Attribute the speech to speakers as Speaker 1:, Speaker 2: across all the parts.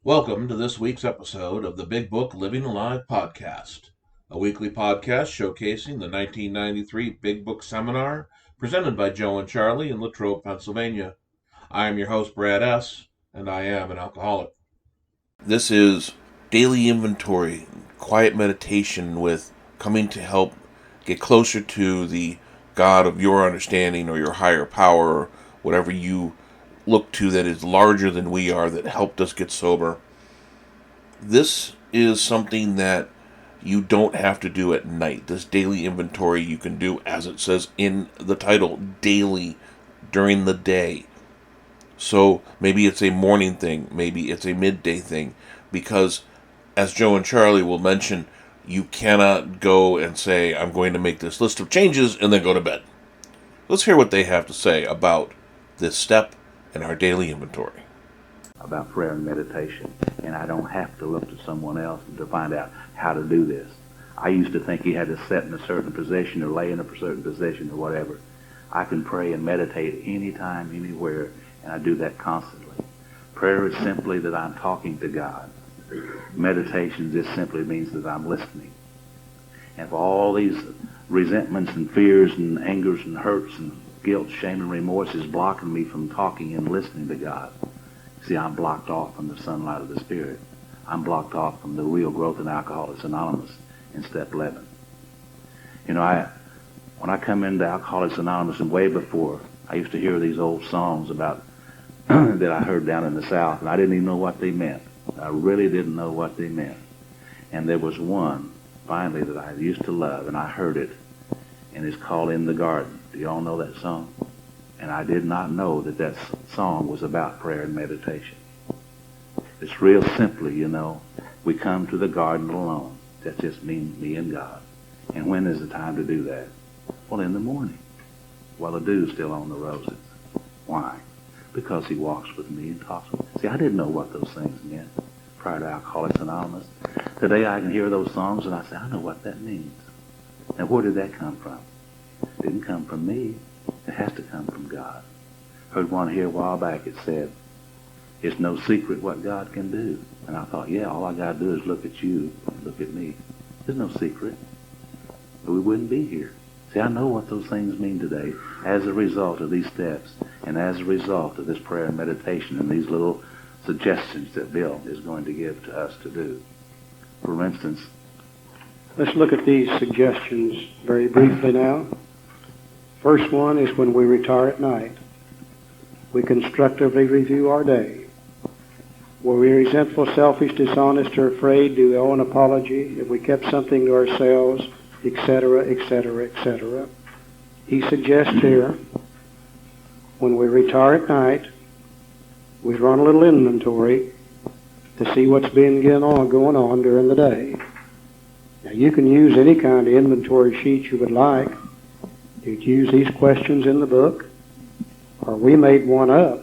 Speaker 1: Welcome to this week's episode of the Big Book Living Alive podcast, a weekly podcast showcasing the 1993 Big Book Seminar presented by Joe&Charlie in Latrobe, Pennsylvania. I am your host, Brad S., and I am an alcoholic. This is daily inventory, quiet meditation with coming to help get closer to the God of your understanding or your higher power or whatever you look to that is larger than we are that helped us get sober. This is something that you don't have to do at night. This daily inventory you can do, as it says in the title, daily during the day. So maybe it's a morning thing, maybe it's a midday thing, because as Joe&Charlie will mention, you cannot go and say, I'm going to make this list of changes and then go to bed. Let's hear what they have to say about this step in our daily inventory.
Speaker 2: About prayer and meditation, and I don't have to look to someone else to find out how to do this. I used to think you had to sit in a certain position or lay in a certain position or whatever. I can pray and meditate anytime, anywhere, and I do that constantly. Prayer is simply that I'm talking to God. Meditation just simply means that I'm listening. And for all these resentments and fears and angers and hurts and guilt, shame, and remorse is blocking me from talking and listening to God. See, I'm blocked off from the sunlight of the Spirit. I'm blocked off from the real growth in Alcoholics Anonymous in Step 11. You know, when I come into Alcoholics Anonymous and way before, I used to hear these old songs about that I heard down in the South, and I didn't even know what they meant. I really didn't know what they meant. And there was one, finally, that I used to love, and I heard it, and it's called In the Garden. Do you all know that song? And I did not know that that song was about prayer and meditation. It's real simply, you know, we come to the garden alone. That just means me and God. And when is the time to do that? Well, in the morning, while the dew's still on the roses. Why? Because he walks with me and talks with me. See, I didn't know what those things meant prior to Alcoholics Anonymous. Today I can hear those songs and I say, I know what that means. Now, where did that come from? It didn't come from me. It has to come from God. Heard one here a while back. It said, it's no secret what God can do. And I thought, yeah, all I got to do is look at you and look at me. There's no secret. But we wouldn't be here. See, I know what those things mean today as a result of these steps and as a result of this prayer and meditation and these little suggestions that Bill is going to give to us to do. For instance,
Speaker 3: let's look at these suggestions very briefly now. First one is when we retire at night. We constructively review our day. Were we resentful, selfish, dishonest, or afraid? Do we owe an apology? If we kept something to ourselves, etc., etc., etc. He suggests here, when we retire at night, we run a little inventory to see what's been going on during the day. Now, you can use any kind of inventory sheet you would like. You could use these questions in the book, or we made one up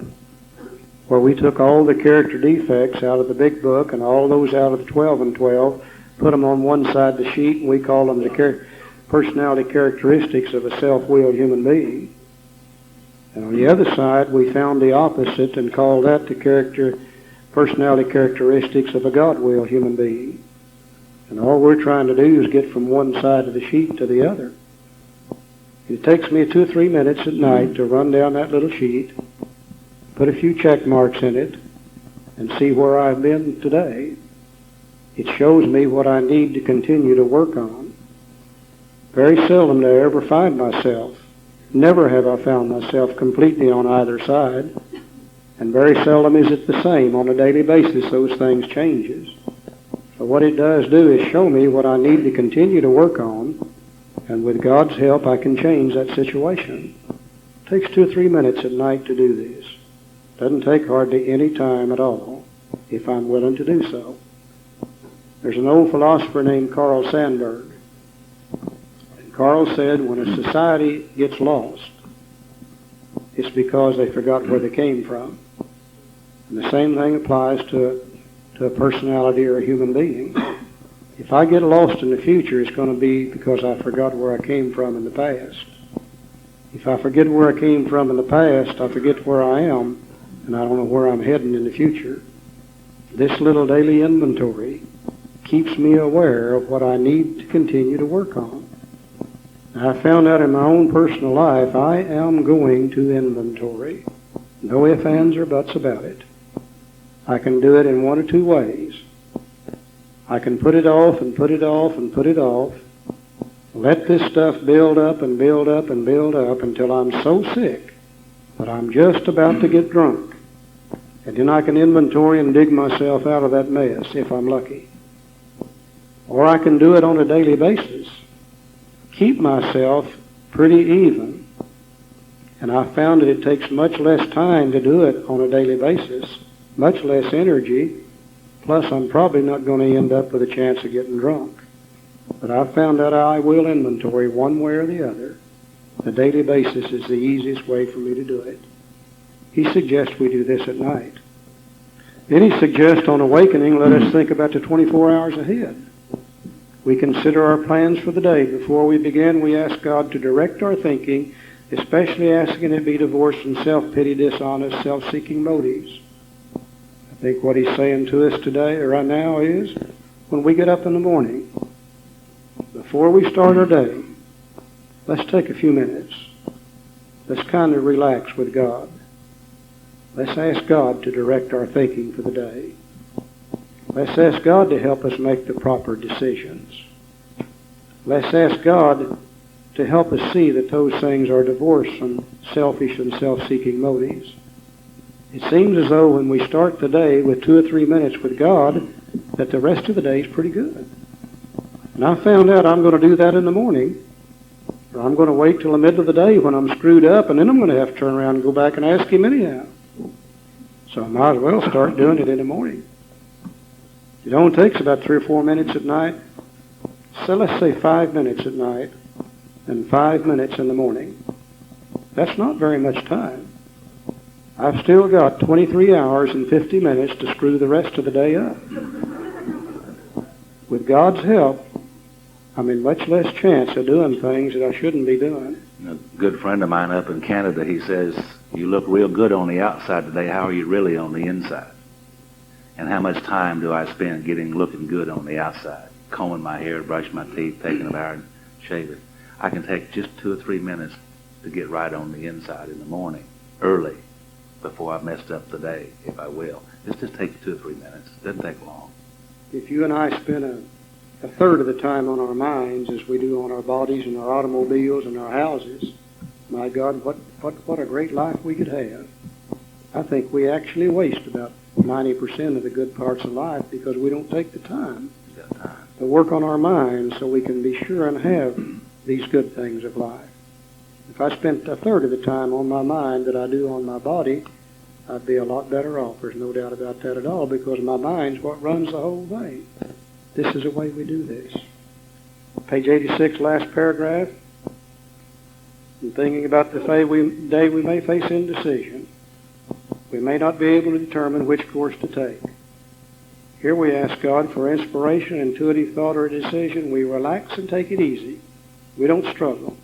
Speaker 3: where we took all the character defects out of the big book and all those out of the 12 and 12, put them on one side of the sheet, and we call them the personality characteristics of a self-willed human being. And on the other side, we found the opposite and called that the personality characteristics of a God-willed human being. And all we're trying to do is get from one side of the sheet to the other. It takes me 2 or 3 minutes at night to run down that little sheet, put a few check marks in it, and see where I've been today. It shows me what I need to continue to work on. Very seldom do I ever find myself. Never have I found myself completely on either side. And very seldom is it the same. On a daily basis, those things changes. So what it does do is show me what I need to continue to work on. And with God's help, I can change that situation. It takes 2 or 3 minutes at night to do this. Doesn't take hardly any time at all, if I'm willing to do so. There's an old philosopher named Carl Sandburg. And Carl said, when a society gets lost, it's because they forgot where they came from. And the same thing applies to a personality or a human being. If I get lost in the future, it's going to be because I forgot where I came from in the past. If I forget where I came from in the past, I forget where I am, and I don't know where I'm heading in the future. This little daily inventory keeps me aware of what I need to continue to work on. I found out in my own personal life I am going to inventory. No ifs, ands, or buts about it. I can do it in one or two ways. I can put it off and put it off and put it off. Let this stuff build up and build up and build up until I'm so sick that I'm just about to get drunk. And then I can inventory and dig myself out of that mess if I'm lucky. Or I can do it on a daily basis. Keep myself pretty even. And I found that it takes much less time to do it on a daily basis, much less energy, plus I'm probably not going to end up with a chance of getting drunk. But I found that I will inventory one way or the other. The daily basis is the easiest way for me to do it. He suggests we do this at night. Then he suggests on awakening, let us think about the 24 hours ahead. We consider our plans for the day. Before we begin, we ask God to direct our thinking, especially asking it be divorced from self-pity, dishonest, self-seeking motives. I think what he's saying to us today, or right now, is when we get up in the morning, before we start our day, let's take a few minutes. Let's kind of relax with God. Let's ask God to direct our thinking for the day. Let's ask God to help us make the proper decisions. Let's ask God to help us see that those things are divorced from selfish and self-seeking motives. It seems as though when we start the day with 2 or 3 minutes with God, that the rest of the day is pretty good. And I found out I'm going to do that in the morning, or I'm going to wait till the middle of the day when I'm screwed up, and then I'm going to have to turn around and go back and ask Him anyhow. So I might as well start doing it in the morning. It only takes about 3 or 4 minutes at night. So let's say 5 minutes at night and 5 minutes in the morning. That's not very much time. I've still got 23 hours and 50 minutes to screw the rest of the day up. With God's help, I'm in much less chance of doing things that I shouldn't be doing.
Speaker 2: A good friend of mine up in Canada, he says, you look real good on the outside today. How are you really on the inside? And how much time do I spend looking good on the outside? Combing my hair, brushing my teeth, taking a shower and shaving. I can take just 2 or 3 minutes to get right on the inside in the morning, early, before I've messed up the day, if I will. This just takes 2 or 3 minutes. It doesn't take long.
Speaker 3: If you and I spend a third of the time on our minds as we do on our bodies and our automobiles and our houses, my God, what a great life we could have. I think we actually waste about 90% of the good parts of life because we don't take the time to work on our minds so we can be sure and have these good things of life. If I spent a third of the time on my mind that I do on my body, I'd be a lot better off. There's no doubt about that at all, because my mind's what runs the whole thing. This is the way we do this. Page 86, last paragraph. In thinking about the day we may face indecision, we may not be able to determine which course to take. Here we ask God for inspiration, intuitive thought, or decision. We relax and take it easy. We don't struggle.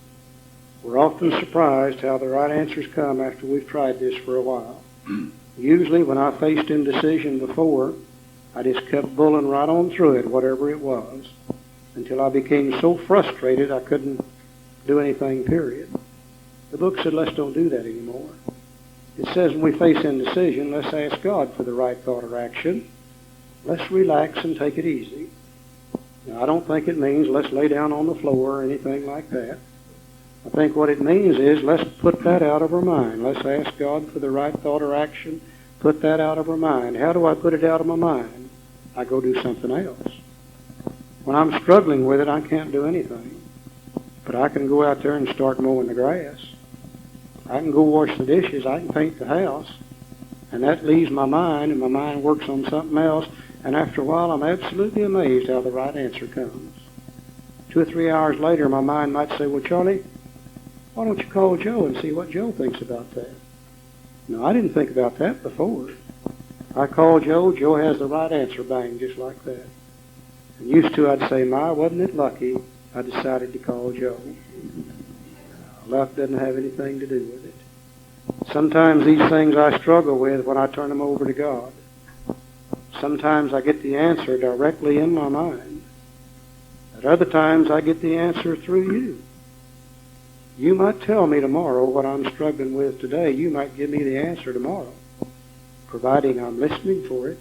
Speaker 3: We're often surprised how the right answers come after we've tried this for a while. Usually when I faced indecision before, I just kept bulling right on through it, whatever it was, until I became so frustrated I couldn't do anything, period. The book said, let's don't do that anymore. It says when we face indecision, let's ask God for the right thought or action. Let's relax and take it easy. Now, I don't think it means let's lay down on the floor or anything like that. I think what it means is let's put that out of our mind. Let's ask God for the right thought or action. Put that out of our mind. How do I put it out of my mind? I go do something else. When I'm struggling with it, I can't do anything. But I can go out there and start mowing the grass. I can go wash the dishes. I can paint the house. And that leaves my mind, and my mind works on something else. And after a while, I'm absolutely amazed how the right answer comes. 2 or 3 hours later, my mind might say, well, Charlie, why don't you call Joe and see what Joe thinks about that? No, I didn't think about that before. I called Joe. Joe has the right answer, bang, just like that. And used to, I'd say, my, wasn't it lucky I decided to call Joe? Luck doesn't have anything to do with it. Sometimes these things I struggle with when I turn them over to God. Sometimes I get the answer directly in my mind. At other times I get the answer through you. You might tell me tomorrow what I'm struggling with today. You might give me the answer tomorrow, providing I'm listening for it.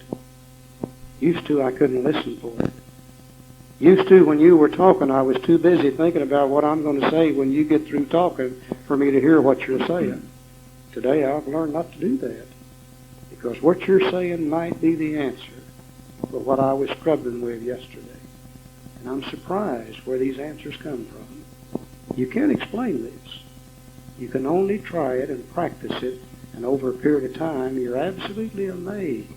Speaker 3: Used to, I couldn't listen for it. Used to, when you were talking, I was too busy thinking about what I'm going to say when you get through talking for me to hear what you're saying. Today, I've learned not to do that, because what you're saying might be the answer for what I was struggling with yesterday. And I'm surprised where these answers come from. You can't explain this. You can only try it and practice it, and over a period of time, you're absolutely amazed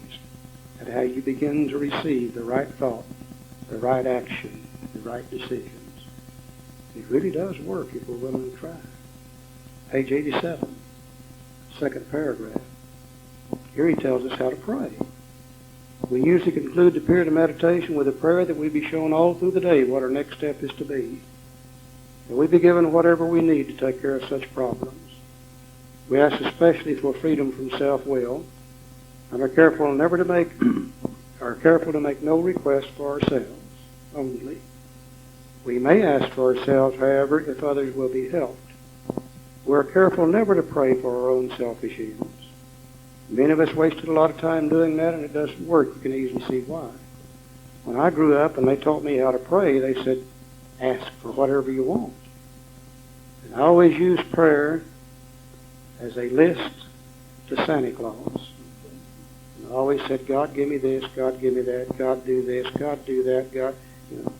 Speaker 3: at how you begin to receive the right thought, the right action, the right decisions. It really does work if we're willing to try. Page 87, second paragraph. Here he tells us how to pray. We usually conclude the period of meditation with a prayer that we be shown all through the day what our next step is to be. And we be given whatever we need to take care of such problems. We ask especially for freedom from self-will, and are careful to make no request for ourselves only. We may ask for ourselves, however, if others will be helped. We're careful never to pray for our own selfish ends. Many of us wasted a lot of time doing that, and it doesn't work. You can easily see why. When I grew up and they taught me how to pray, they said, ask for whatever you want. And I always used prayer as a list to Santa Claus. And I always said, God, give me this, God, give me that, God, do this, God, do that, God, you know.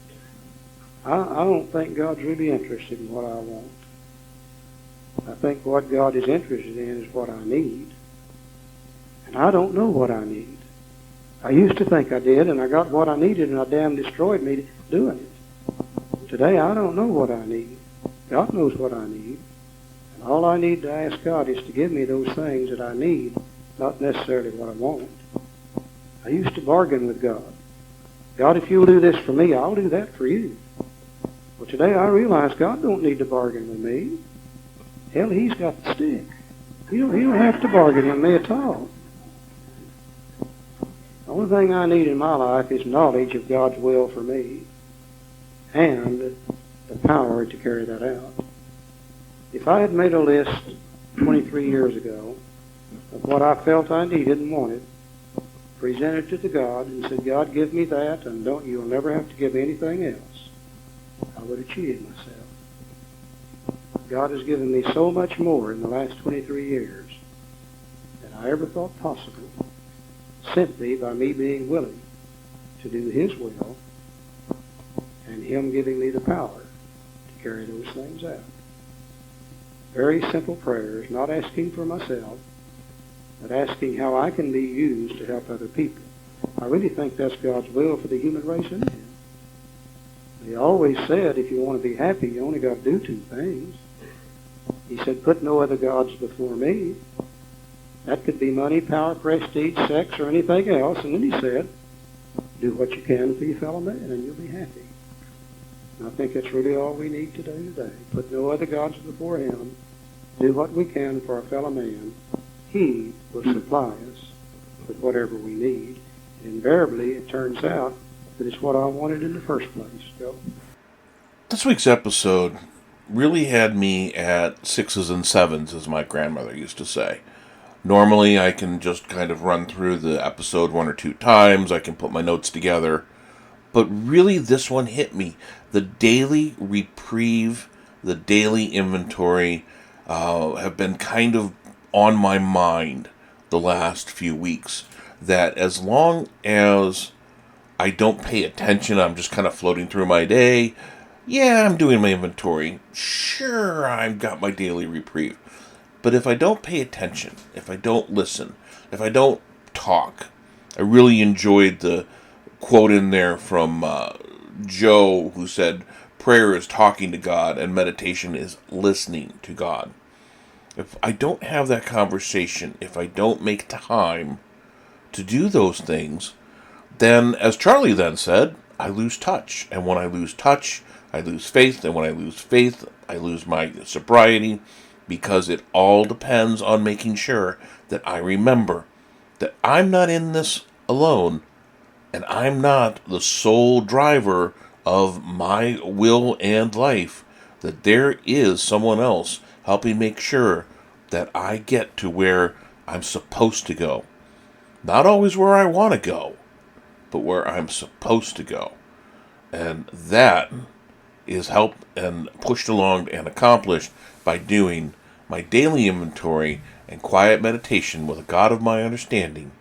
Speaker 3: I don't think God's really interested in what I want. I think what God is interested in is what I need. And I don't know what I need. I used to think I did, and I got what I needed, and I damn destroyed me doing it. Today, I don't know what I need. God knows what I need. And all I need to ask God is to give me those things that I need, not necessarily what I want. I used to bargain with God. God, if you'll do this for me, I'll do that for you. Well, today I realize God don't need to bargain with me. Hell, he's got the stick. He don't have to bargain with me at all. The only thing I need in my life is knowledge of God's will for me and the power to carry that out. If I had made a list 23 years ago of what I felt I needed and wanted, presented it to God and said, God, give me that, and you'll never have to give anything else, I would have cheated myself. God has given me so much more in the last 23 years than I ever thought possible, simply by me being willing to do His will and Him giving me the power to carry those things out. Very simple prayers, not asking for myself, but asking how I can be used to help other people. I really think that's God's will for the human race anyhow. He always said, if you want to be happy, you only got to do two things. He said, put no other gods before me. That could be money, power, prestige, sex, or anything else. And then he said, do what you can for your fellow man, and you'll be happy. And I think that's really all we need to do today. Put no other gods before Him. Do what we can for our fellow man. He will supply us with whatever we need. And invariably, it turns out that it's what I wanted in the first place. Joe?
Speaker 1: This week's episode really had me at sixes and sevens, as my grandmother used to say. Normally, I can just kind of run through the episode one or two times. I can put my notes together. But really, this one hit me. The daily reprieve, the daily inventory have been kind of on my mind the last few weeks. That as long as I don't pay attention, I'm just kind of floating through my day. Yeah, I'm doing my inventory. Sure, I've got my daily reprieve. But if I don't pay attention, if I don't listen, if I don't talk, I really enjoyed the quote in there from Joe, who said, prayer is talking to God and meditation is listening to God. If I don't have that conversation, if I don't make time to do those things, then, as Charlie then said, I lose touch. And when I lose touch, I lose faith. And when I lose faith, I lose my sobriety, because it all depends on making sure that I remember that I'm not in this alone. and I'm not the sole driver of my will and life, that there is someone else helping make sure that I get to where I'm supposed to go. Not always where I want to go, but where I'm supposed to go. And that is helped and pushed along and accomplished by doing my daily inventory and quiet meditation with a God of my understanding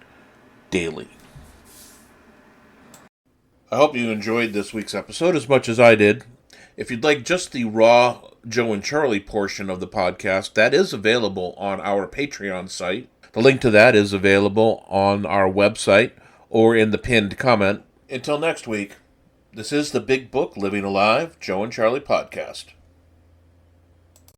Speaker 1: daily. I hope you enjoyed this week's episode as much as I did. If you'd like just the raw Joe and Charlie portion of the podcast, that is available on our Patreon site. The link to that is available on our website or in the pinned comment. Until next week, this is the Big Book Living Alive Joe and Charlie podcast.